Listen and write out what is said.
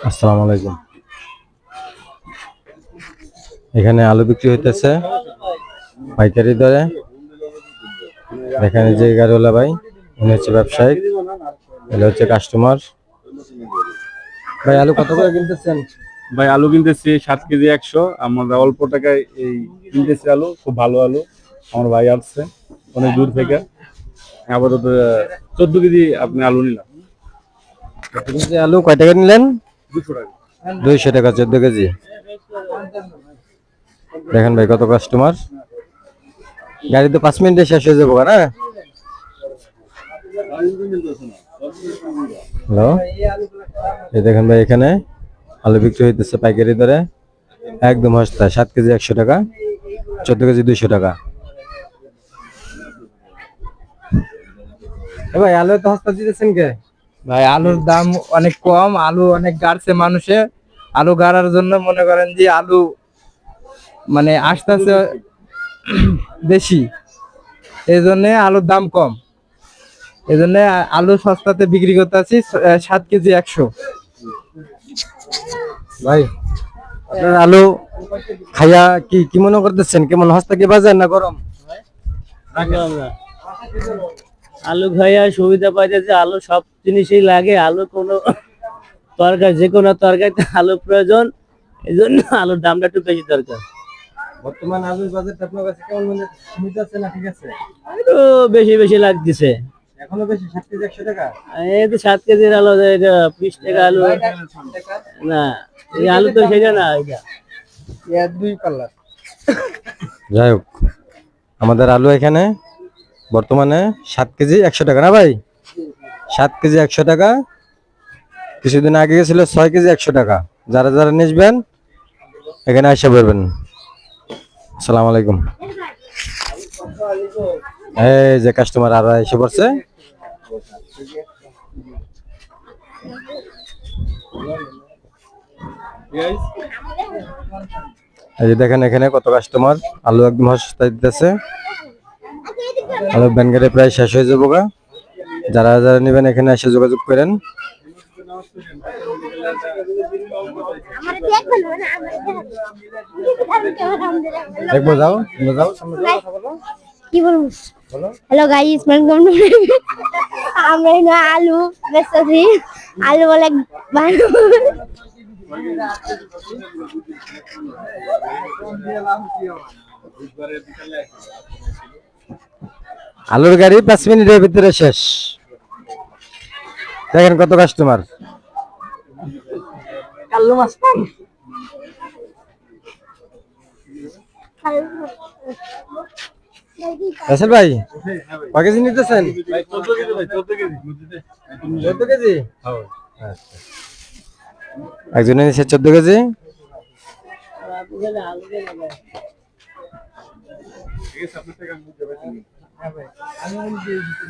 আসসালামু আলাইকুম। এখানে আলু বিক্রি হইতেছে পাইকারি দরে। এখানে যে গাড়িওয়ালা ভাই, উনি হচ্ছে ব্যবসায়িক, এটা হচ্ছে কাস্টমার। ভাই আলু কত করে কিনতেছেন? ভাই আলু কিনতেছি 7 কেজি 100। আমরা অল্প টাকায় এই কিনতেছি আলু, খুব ভালো আলু। আমার ভাই আসছে অনেক দূর থেকে, আপাতত 14 কেজি আপনি আলু নিলাম। আলু কয় টাকা নিলেন? 200 টাকা। 200 টাকা 14 কেজি। দেখেন ভাই কত কাস্টমার। গাড়ি তো 5 মিনিটে শেষ হয়ে যাবো না? হ্যালো, এই দেখেন ভাই এখানে আলু বিক্রি হইতেছে পাইকারি দরে, একদম সস্তা। 7 কেজি 100 টাকা, 14 কেজি 200 টাকা। ভাই আলু তো সস্তা দিতেছেন কে? ভাই আলুর দাম অনেক কম, আলু অনেক গাড়ছে মানুষে। আলু গাড়ার জন্য মনে করেন যে আলু মানে আসতেছে বেশি, এই জন্য আলুর দাম কম। এই জন্য আলু সস্তাতে বিক্রি করতে আছি 7 কেজি 100। ভাই আপনার আলু খাইয়া কি কি মনে করতেছেন? কেমন সস্তা কি বাজার না গরম? আমরা আলু খাইয়া সুবিধা পাইতেছে। আলু সব জিনিসই লাগে। আলু কোনো তরকারি, যে কোনো তরকারিতে আলু প্রয়োজন, এই জন্য আলুর দামটা একটু বেশি দরকার। বর্তমান আলুর বাজারটা আপনার কাছে কেমন মনে হচ্ছে? না ঠিক আছে, একটু বেশি বেশি লাগতেছে। এখনো বেশি। 7 কেজি 100 টাকা। এই তো 7 কেজির আলু, এটা 20 টাকা আলু না। এই আলু তো সেটা না, এটা দুই পাল্লা। যাই হোক, আমাদের আলু এখানে বর্তমানে 7 কেজি 100 টাকা না ভাই? 7 কেজি 100 টাকা। কিছুদিন আগে গেছিল 6 কেজি 100 টাকা। যারা যারা নিসবেন এখানে এসে পড়বেন। আসসালামু আলাইকুম। এই যে কাস্টমার আরো এসে পড়ছে। এই যে দেখেন এখানে কত কাস্টমার। আলু একদম সস্তায় দিতেছে। আলু ব্যানগাড়ি প্রায় শেষ হয়ে যাবো গা। যারা যারা নেবেন এখানে এসে যোগাযোগ করেন। দেখবো, যাও যাও সামনে যাও, কথা বলো। কি বলবো? হ্যালো গাইস, ওয়েলকাম টু আমরা না আলু বেচতেছি। আলু বলে ভালো। আলুর গাড়ি 5 মিনিটের ভিতরে শেষ। দেখেন কত কাস্টমার। কাল্লু মাস্তান রাসেল ভাই কয় কেজি নিতেছেন? 14 কেজি। আচ্ছা, একজনে নিচ্ছে 14 কেজি। ঠিক আছে, আপনার টাকা আমি দিতে পারছি।